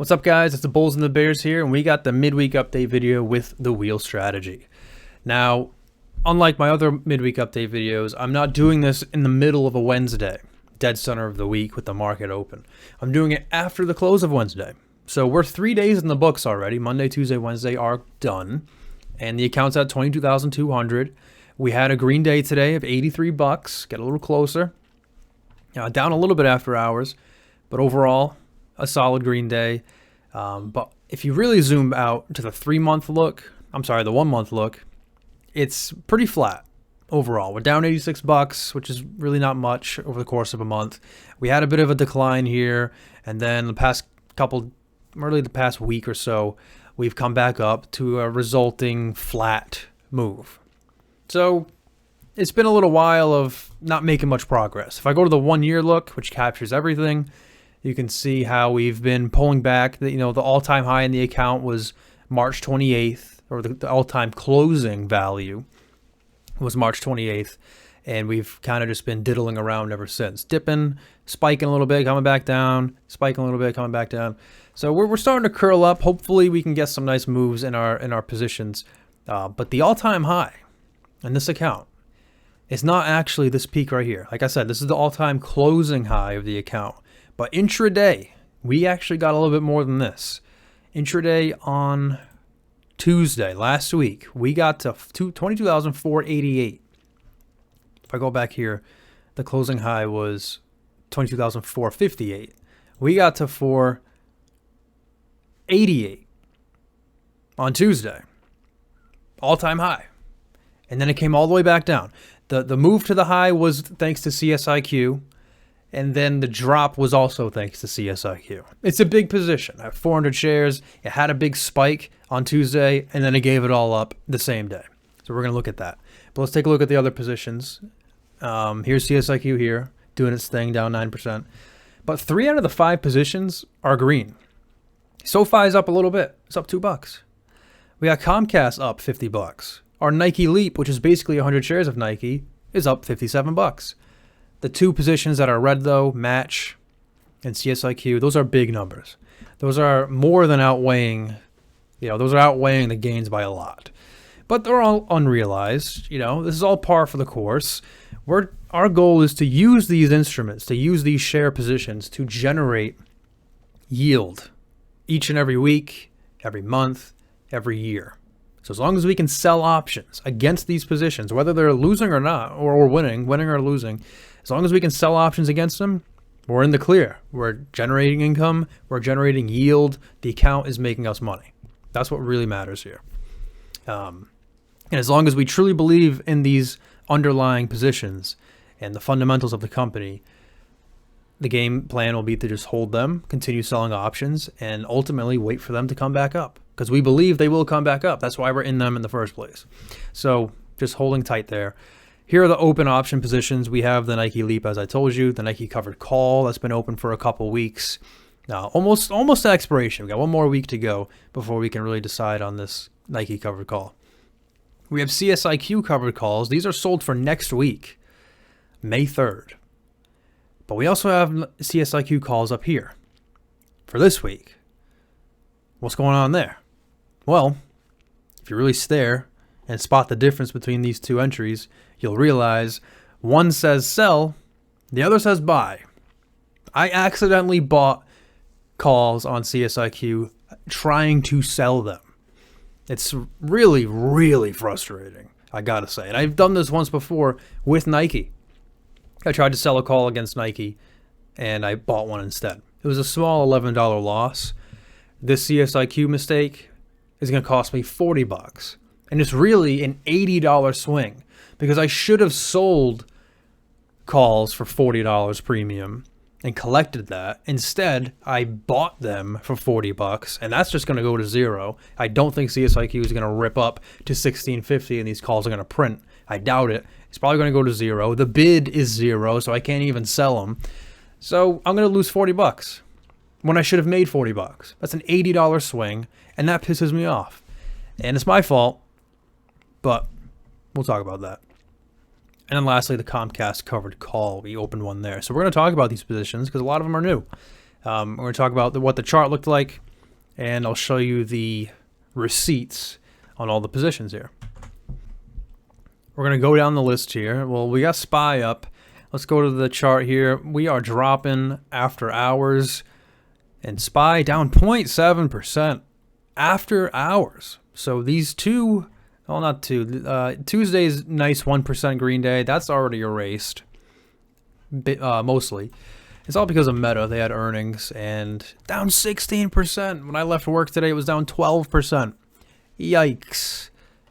What's up, guys? It's the Bulls and the Bears here, and we got the midweek update video with the wheel strategy. Now, unlike my other midweek update videos, I'm not doing this in the middle of a Wednesday, dead center of the week with the market open. I'm doing it after the close of Wednesday. So we're 3 days in the books already. Monday, Tuesday, Wednesday are done, and the account's at 22,200. We had a green day today of 83 bucks. Get a little closer. Down a little bit after hours, but overall, a solid green day. But if you really zoom out to the 1 month look, it's pretty flat overall. We're down 86 bucks, which is really not much over the course of a month. We had a bit of a decline here, and then the past week or so, we've come back up to a resulting flat move. So it's been a little while of not making much progress. If I go to the 1 year look, which captures everything, you can see how we've been pulling back. The all-time high in the account was March 28th, or the all-time closing value was March 28th, and we've kind of just been diddling around ever since. Dipping, spiking a little bit, coming back down, spiking a little bit, coming back down. So we're starting to curl up. Hopefully we can get some nice moves in our positions. But the all-time high in this account is not actually this peak right here. Like I said, this is the all-time closing high of the account. But intraday, we actually got a little bit more than this. Intraday on Tuesday, last week, we got to 22,488. If I go back here, the closing high was 22,458. We got to 488 on Tuesday. All-time high. And then it came all the way back down. The move to the high was thanks to CSIQ. And then the drop was also thanks to CSIQ. It's a big position. I have 400 shares. It had a big spike on Tuesday, and then it gave it all up the same day. So we're going to look at that. But let's take a look at the other positions. Here's CSIQ here, doing its thing, down 9%. But 3 out of the 5 positions are green. SoFi's up a little bit. It's up $2. We got Comcast up 50 bucks. Our Nike Leap, which is basically 100 shares of Nike, is up 57 bucks. The 2 positions that are red, though, Match and CSIQ, those are big numbers. Those are more than outweighing, those are outweighing the gains by a lot. But they're all unrealized. This is all par for the course. Our goal is to use these instruments, to use these share positions to generate yield each and every week, every month, every year. So as long as we can sell options against these positions, whether they're losing or not, or winning or losing, as long as we can sell options against them, we're in the clear. We're generating income. We're generating yield. The account is making us money. That's what really matters here. And as long as we truly believe in these underlying positions and the fundamentals of the company, the game plan will be to just hold them, continue selling options, and ultimately wait for them to come back up. Because we believe they will come back up. That's why we're in them in the first place. So just holding tight there. Here are the open option positions. We have the Nike Leap, as I told you, the Nike covered call that's been open for a couple weeks. Almost to expiration. We got 1 more week to go before we can really decide on this Nike covered call. We have CSIQ covered calls. These are sold for next week, May 3rd. But we also have CSIQ calls up here for this week. What's going on there? Well, if you really stare and spot the difference between these 2 entries, you'll realize one says sell, the other says buy. I accidentally bought calls on CSIQ trying to sell them. It's really, really frustrating, I gotta say. And I've done this once before with Nike. I tried to sell a call against Nike, and I bought one instead. It was a small $11 loss. This CSIQ mistake is going to cost me 40 bucks. And it's really an $80 swing because I should have sold calls for $40 premium and collected that. Instead, I bought them for 40 bucks, and that's just going to go to zero. I don't think CSIQ is going to rip up to 1650 and these calls are going to print. I doubt it. It's probably going to go to zero. The bid is zero, so I can't even sell them. So I'm going to lose 40 bucks when I should have made 40 bucks. That's an $80 swing, and that pisses me off. And it's my fault, but we'll talk about that. And then lastly, the Comcast covered call. We opened one there. So we're going to talk about these positions because a lot of them are new. We're going to talk about what the chart looked like, and I'll show you the receipts on all the positions here. We're going to go down the list here. Well, we got SPY up. Let's go to the chart here. We are dropping after hours, and SPY down 0.7% after hours. So these two, well, not two, Tuesday's nice 1% green day. That's already erased, mostly. It's all because of Meta. They had earnings, and down 16%. When I left work today, it was down 12%. Yikes.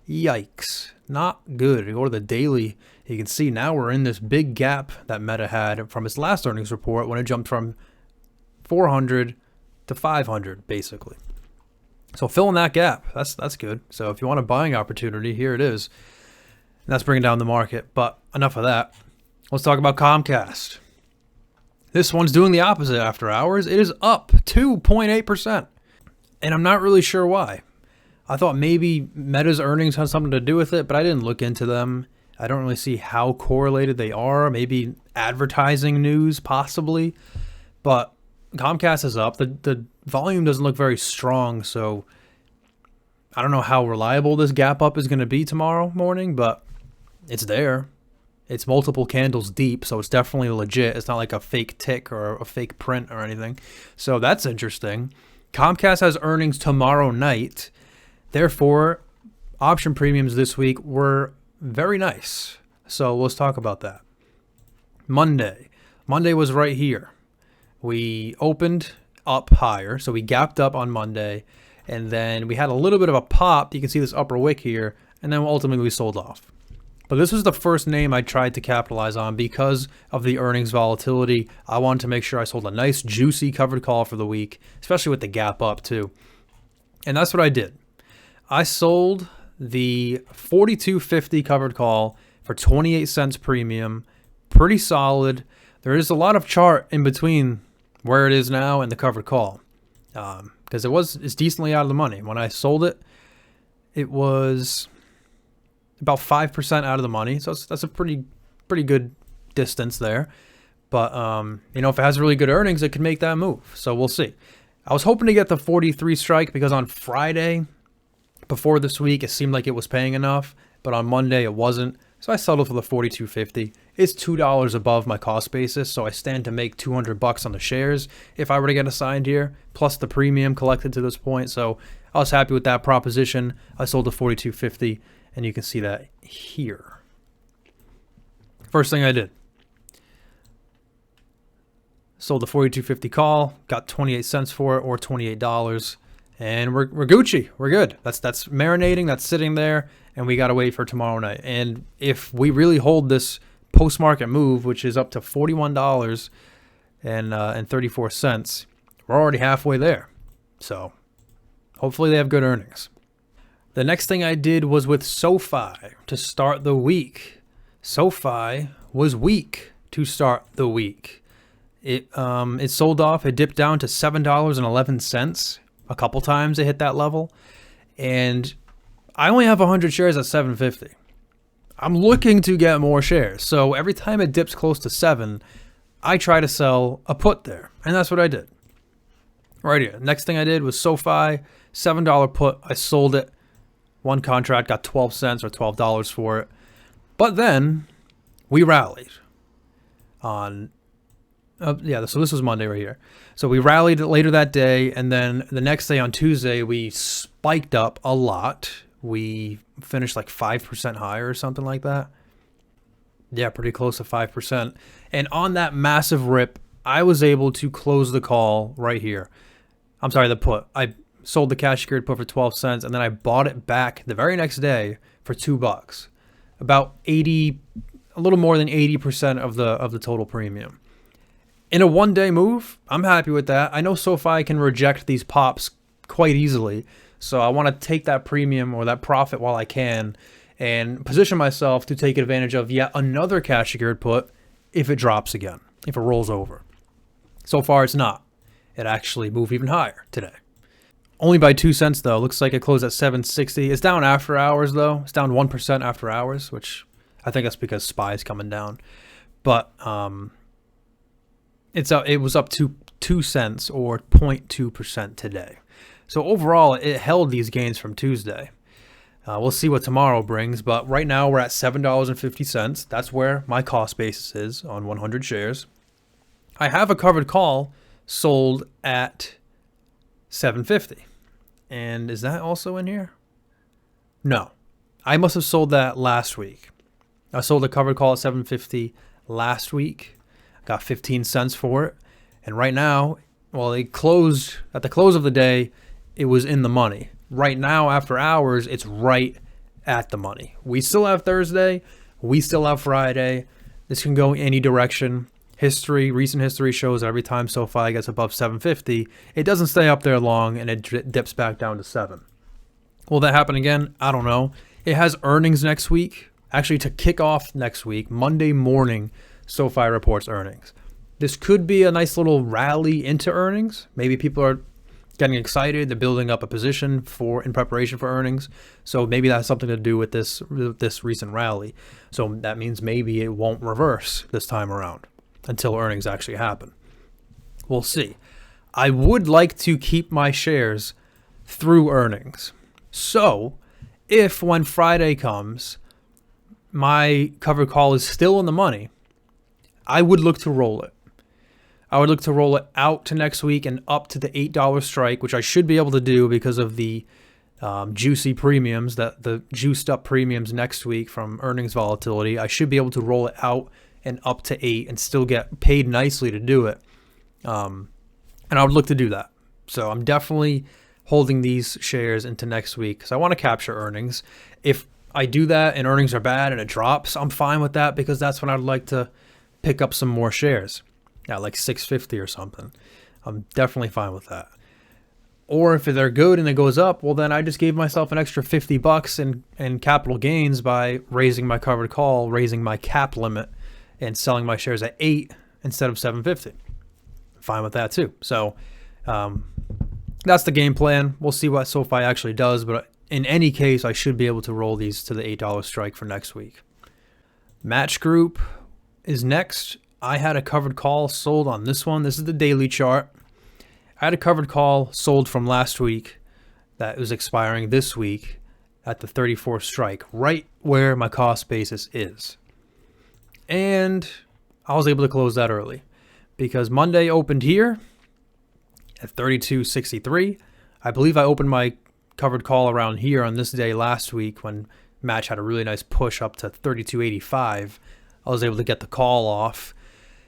Yikes. Not good. You go to the daily, you can see now we're in this big gap that Meta had from its last earnings report when it jumped from 400 to 500, basically. So filling that gap, that's good. So if you want a buying opportunity, here it is. And that's bringing down the market. But enough of that. Let's talk about Comcast. This one's doing the opposite after hours. It is up 2.8%. And I'm not really sure why. I thought maybe Meta's earnings had something to do with it, but I didn't look into them. I don't really see how correlated they are. Maybe advertising news, possibly. But Comcast is up. The volume doesn't look very strong, so I don't know how reliable this gap up is going to be tomorrow morning, but it's there. It's multiple candles deep, so it's definitely legit. It's not like a fake tick or a fake print or anything. So that's interesting. Comcast has earnings tomorrow night. Therefore, option premiums this week were very nice. So let's talk about that. Monday. Monday was right here. We opened up higher, so we gapped up on Monday, and then we had a little bit of a pop. You can see this upper wick here, and then ultimately we sold off. But this was the first name I tried to capitalize on because of the earnings volatility. I wanted to make sure I sold a nice, juicy covered call for the week, especially with the gap up too. And that's what I did. I sold the 42.50 covered call for 28 cents premium. Pretty solid. There is a lot of chart in between where it is now and the covered call, because it's decently out of the money. When I sold it, it was about 5% out of the money, so that's a pretty good distance there. But you know, if it has really good earnings, it could make that move. So we'll see. I was hoping to get the 43 strike because on Friday before this week, it seemed like it was paying enough, but on Monday it wasn't. So I settled for the 42.50. It's $2 above my cost basis, so I stand to make $200 on the shares if I were to get assigned here, plus the premium collected to this point. So I was happy with that proposition. I sold the 42.50, and you can see that here. First thing I did, sold the 42.50 call, got 28 cents for it, or $28. And we're Gucci. We're good. That's marinating. That's sitting there, and we got to wait for tomorrow night. And if we really hold this post-market move, which is up to $41.34, we're already halfway there. So hopefully they have good earnings. The next thing I did was with Sofi to start the week. Sofi was weak to start the week. It sold off. It dipped down to $7.11. A couple times it hit that level, and I only have 100 shares at $7.50. I'm looking to get more shares, so every time it dips close to 7, I try to sell a put there, and that's what I did. Right here. Next thing I did was Sofi, $7 put. I sold it. One contract, got 12 cents or $12 for it. But then we rallied on so this was Monday right here. So we rallied later that day, and then the next day on Tuesday, we spiked up a lot. We finished like 5% higher or something like that. Yeah, pretty close to 5%. And on that massive rip, I was able to close the call right here. I'm sorry, the put. I sold the cash secured put for 12 cents, and then I bought it back the very next day for $2. About 80, a little more than 80% of the total premium. In a one-day move, I'm happy with that. I know Sofi can reject these pops quite easily, so I want to take that premium or that profit while I can and position myself to take advantage of yet another cash secured put if it drops again, if it rolls over. So far, it's not. It actually moved even higher today. Only by 2 cents, though. Looks like it closed at 7.60. It's down after hours, though. It's down 1% after hours, which I think that's because SPY is coming down. But it was up to 2 cents or 0.2% today. So overall, it held these gains from Tuesday. We'll see what tomorrow brings, but right now we're at $7.50. That's where my cost basis is on 100 shares. I have a covered call sold at $7.50. And is that also in here? No. I must have sold that last week. I sold a covered call at $7.50 last week. Got 15 cents for it. And right now, well, it closed at the close of the day, it was in the money. Right now, after hours, it's right at the money. We still have Thursday. We still have Friday. This can go any direction. Recent history shows every time SoFi gets above 750, it doesn't stay up there long and it dips back down to 7. Will that happen again? I don't know. It has earnings next week. Actually, to kick off next week, Monday morning, SoFi reports earnings. This could be a nice little rally into earnings. Maybe people are getting excited. They're building up a position in preparation for earnings. So maybe that's something to do with this recent rally. So that means maybe it won't reverse this time around until earnings actually happen. We'll see. I would like to keep my shares through earnings. So if when Friday comes, my covered call is still in the money, I would look to roll it. I would look to roll it out to next week and up to the $8 strike, which I should be able to do because of the juicy premiums, the juiced up premiums next week from earnings volatility. I should be able to roll it out and up to 8 and still get paid nicely to do it. And I would look to do that. So I'm definitely holding these shares into next week because I want to capture earnings. If I do that and earnings are bad and it drops, I'm fine with that because that's when I'd like to pick up some more shares at like 650 or something. I'm definitely fine with that. Or if they're good and it goes up, well, then I just gave myself an extra $50 in capital gains by raising my covered call, raising my cap limit, and selling my shares at 8 instead of 750. Fine with that too. So that's the game plan. We'll see what SoFi actually does, but in any case, I should be able to roll these to the $8 strike for next week. Match Group is next. I had a covered call sold on this one. This is the daily chart. I had a covered call sold from last week that was expiring this week at the 34 strike, right where my cost basis is. And I was able to close that early because Monday opened here at 32.63. I believe I opened my covered call around here on this day last week when Match had a really nice push up to 32.85. I was able to get the call off.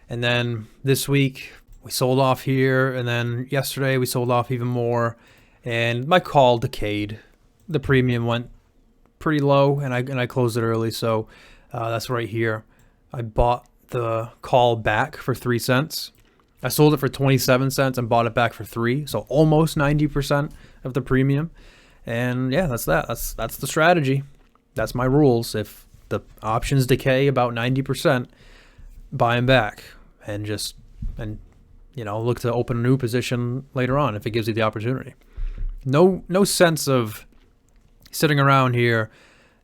And then this week we sold off here. And then yesterday we sold off even more. And my call decayed. The premium went pretty low and I closed it early. So that's right here. I bought the call back for 3 cents. I sold it for 27 cents and bought it back for 3. So almost 90% of the premium. And yeah, that's that. That's the strategy. That's my rules. If the options decay about 90%, buy them back and look to open a new position later on if it gives you the opportunity. No sense of sitting around here.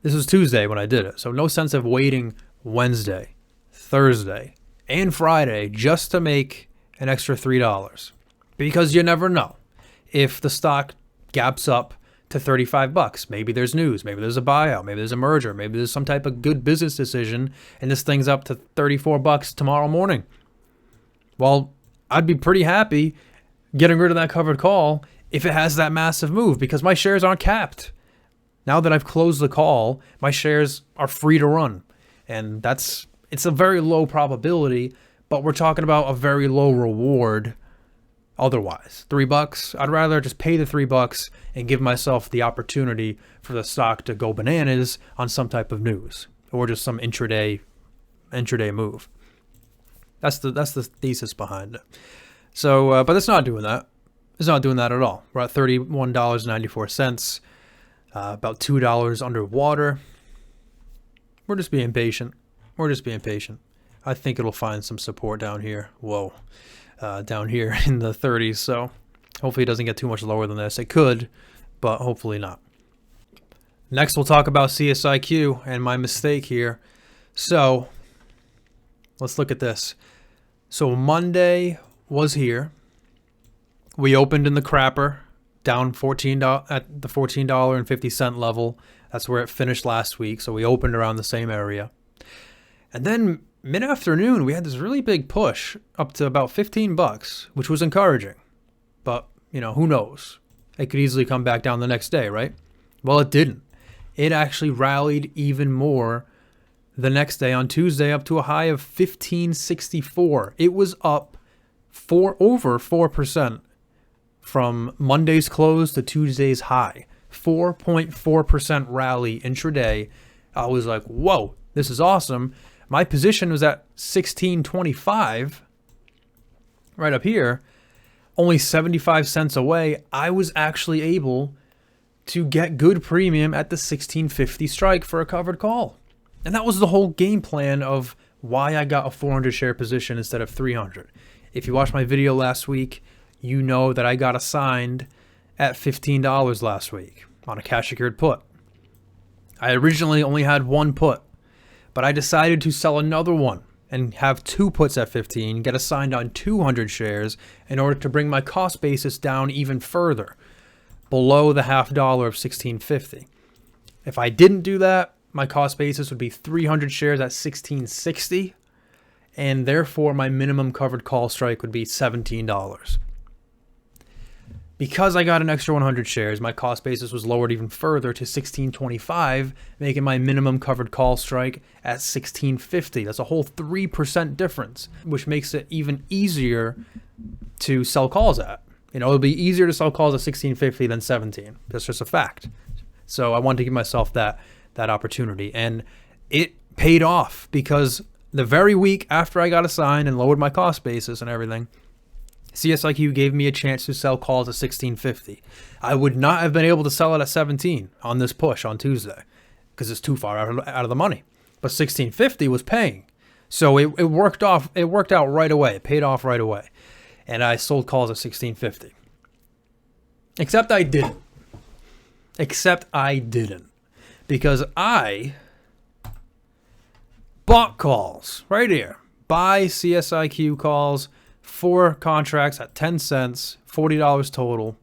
This was Tuesday when I did it. So no sense of waiting Wednesday, Thursday, and Friday just to make an extra $3 because you never know if the stock gaps up to $35. Maybe there's news, maybe there's a buyout, maybe there's a merger, maybe there's some type of good business decision and this thing's up to $34 tomorrow morning. Well, I'd be pretty happy getting rid of that covered call if it has that massive move because my shares aren't capped. Now that I've closed the call, my shares are free to run. And it's a very low probability, but we're talking about a very low reward otherwise. $3, I'd rather just pay the $3 and give myself the opportunity for the stock to go bananas on some type of news or just some intraday move. That's the thesis behind it. So, but it's not doing that. It's not doing that at all. We're at $31.94, about $2 underwater. We're just being patient. I think it'll find some support down here. Whoa. Down here in the 30s. So hopefully it doesn't get too much lower than this. It could, but hopefully not. Next, we'll talk about CSIQ and my mistake here. So let's look at this. So Monday was here. We opened in the crapper, down $14 at the $14.50 level. That's where it finished last week. So we opened around the same area. And then mid-afternoon, we had this really big push up to about $15, which was encouraging. But, who knows? It could easily come back down the next day, right? Well, it didn't. It actually rallied even more the next day on Tuesday up to a high of 1564. It was up over 4% from Monday's close to Tuesday's high. 4.4% rally intraday. I was like, whoa, this is awesome. My position was at 1625 right up here, only 75 cents away. I was actually able to get good premium at the 1650 strike for a covered call. And that was the whole game plan of why I got a 400 share position instead of 300. If you watched my video last week, you know that I got assigned at $15 last week on a cash secured put. I originally only had one put, but I decided to sell another one and have two puts at 15, get assigned on 200 shares in order to bring my cost basis down even further, below the $0.50 of 1650. If I didn't do that, my cost basis would be 300 shares at 1660, and therefore my minimum covered call strike would be $17. Because I got an extra 100 shares, my cost basis was lowered even further to 1625, making my minimum covered call strike at 1650. That's a whole 3% difference, which makes it even easier to sell calls at. It'll be easier to sell calls at 1650 than 17. That's just a fact. So I wanted to give myself that opportunity, and it paid off because the very week after I got assigned and lowered my cost basis and everything, CSIQ gave me a chance to sell calls at 1650. I would not have been able to sell it at 17 on this push on Tuesday because it's too far out of the money. But 1650 was paying. So it worked out right away. It paid off right away. And I sold calls at 1650. Except I didn't. Because I bought calls right here. Buy CSIQ calls, 4 contracts at 10 cents, $40 total.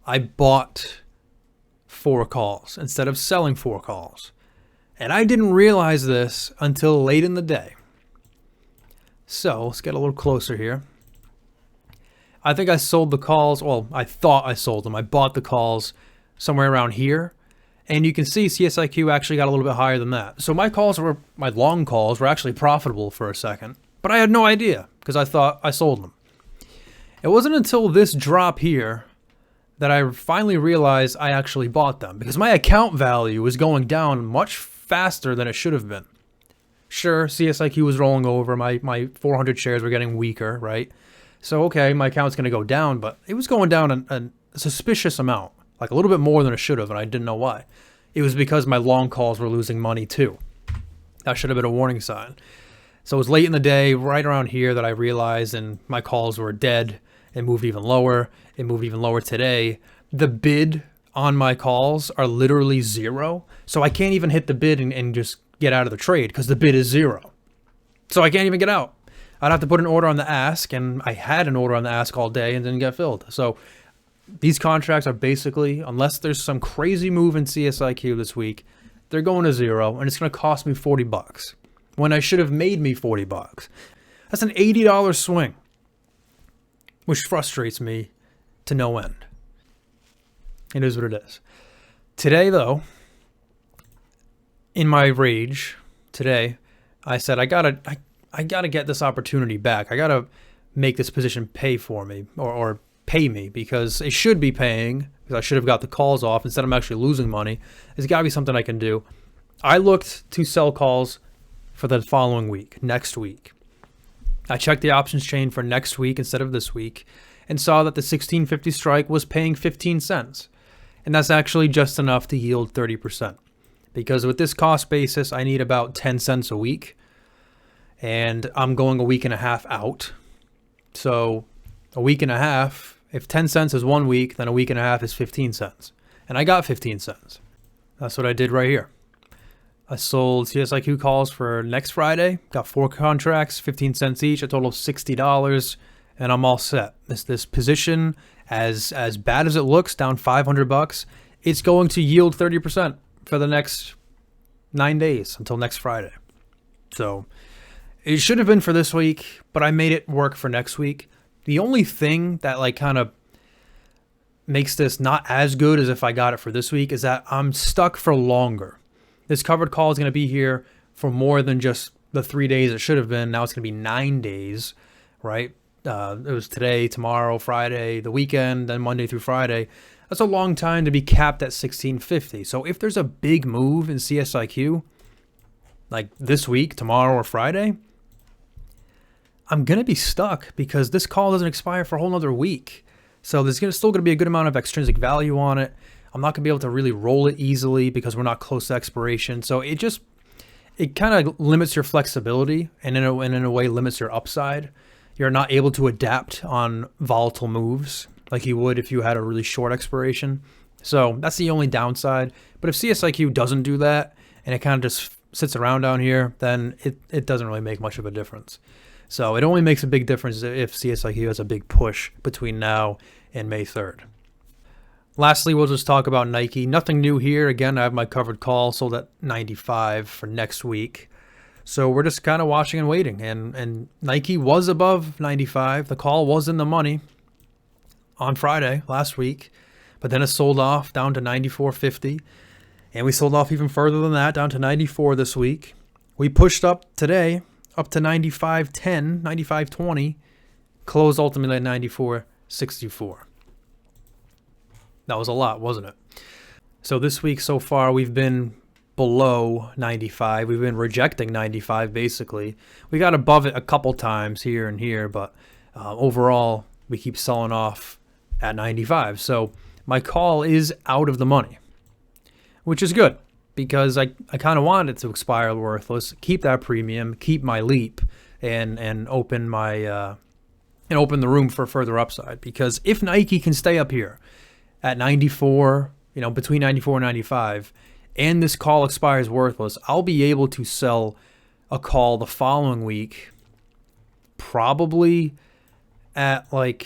I bought 4 calls instead of selling 4 calls. And I didn't realize this until late in the day. So let's get a little closer here. I think I sold the calls. Well, I thought I sold them. I bought the calls somewhere around here. And you can see CSIQ actually got a little bit higher than that. So my long calls were actually profitable for a second. But I had no idea because I thought I sold them. It wasn't until this drop here that I finally realized I actually bought them because my account value was going down much faster than it should have been. Sure, CSIQ was rolling over. My 400 shares were getting weaker, right? So, okay, my account's going to go down, but it was going down a suspicious amount, like a little bit more than it should have, and I didn't know why. It was because my long calls were losing money too. That should have been a warning sign. So it was late in the day, right around here, that I realized, and my calls were dead. It moved even lower. It moved even lower today. The bid on my calls are literally 0. So I can't even hit the bid and just get out of the trade because the bid is 0. So I can't even get out. I'd have to put an order on the ask, and I had an order on the ask all day and didn't get filled. So these contracts are basically, unless there's some crazy move in CSIQ this week, they're going to 0, and it's going to cost me $40 when I should have made me $40. That's an $80 swing, which frustrates me to no end. It is what it is. Today, though, in my rage today, I said I gotta get this opportunity back. I gotta make this position pay for me or pay me because it should be paying because I should have got the calls off instead of actually losing money. There's got to be something I can do. I looked to sell calls for the following week, next week. I checked the options chain for next week instead of this week and saw that the 1650 strike was paying 15 cents. And that's actually just enough to yield 30%. Because with this cost basis, I need about 10 cents a week. And I'm going a week and a half out. So a week and a half, if 10 cents is 1 week, then a week and a half is 15 cents. And I got 15 cents. That's what I did right here. I sold CSIQ calls for next Friday, got 4 contracts, 15 cents each, a total of $60, and I'm all set. This position as bad as it looks, down $500, it's going to yield 30% for the next 9 days until next Friday. So it should have been for this week, but I made it work for next week. The only thing that like kind of makes this not as good as if I got it for this week is that I'm stuck for longer. This covered call is going to be here for more than just the 3 days it should have been. Now it's going to be 9 days, right? It was today, tomorrow, Friday, the weekend, then Monday through Friday. That's a long time to be capped at 1650. So if there's a big move in CSIQ, like this week, tomorrow or Friday, I'm going to be stuck because this call doesn't expire for a whole nother week. So there's still going to be a good amount of extrinsic value on it. I'm not going to be able to really roll it easily because we're not close to expiration. So it kind of limits your flexibility and in a way limits your upside. You're not able to adapt on volatile moves like you would if you had a really short expiration. So that's the only downside. But if CSIQ doesn't do that and it kind of just sits around down here, then it doesn't really make much of a difference. So it only makes a big difference if CSIQ has a big push between now and May 3rd. Lastly, we'll just talk about Nike. Nothing new here. Again, I have my covered call sold at 95 for next week. So we're just kind of watching and waiting. And Nike was above 95. The call was in the money on Friday last week. But then it sold off down to 94.50. And we sold off even further than that, down to 94 this week. We pushed up today, up to 95.10, 95.20. Closed ultimately at 94.64. That was a lot, wasn't it? So this week so far, we've been below 95. We've been rejecting 95, basically. We got above it a couple times here and here, but overall, we keep selling off at 95. So my call is out of the money, which is good because I kind of wanted it to expire worthless, keep that premium, keep my leap, and open my open the room for further upside. Because if Nike can stay up here at 94, between 94 and 95, and this call expires worthless, I'll be able to sell a call the following week, probably at like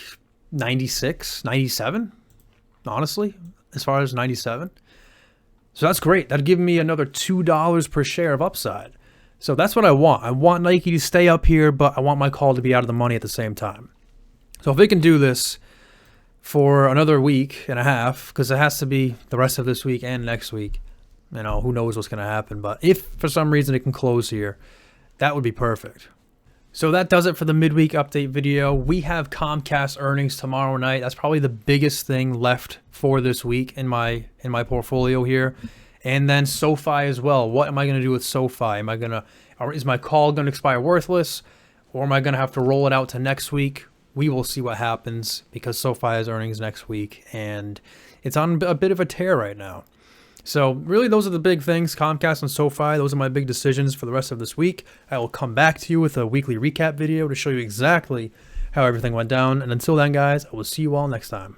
96, 97, honestly, as far as 97. So that's great. That'd give me another $2 per share of upside. So that's what I want. I want Nike to stay up here, but I want my call to be out of the money at the same time. So if they can do this for another week and a half, because it has to be the rest of this week and next week, who knows what's going to happen. But if for some reason it can close here, that would be perfect. So that does it for the midweek update video. We have Comcast earnings tomorrow night. That's probably the biggest thing left for this week in my portfolio here. And then SoFi as well. What am I going to do with SoFi? Is my call going to expire worthless, or am I going to have to roll it out to next week? We will see what happens because SoFi has earnings next week, and it's on a bit of a tear right now. So really, those are the big things, Comcast and SoFi. Those are my big decisions for the rest of this week. I will come back to you with a weekly recap video to show you exactly how everything went down. And until then, guys, I will see you all next time.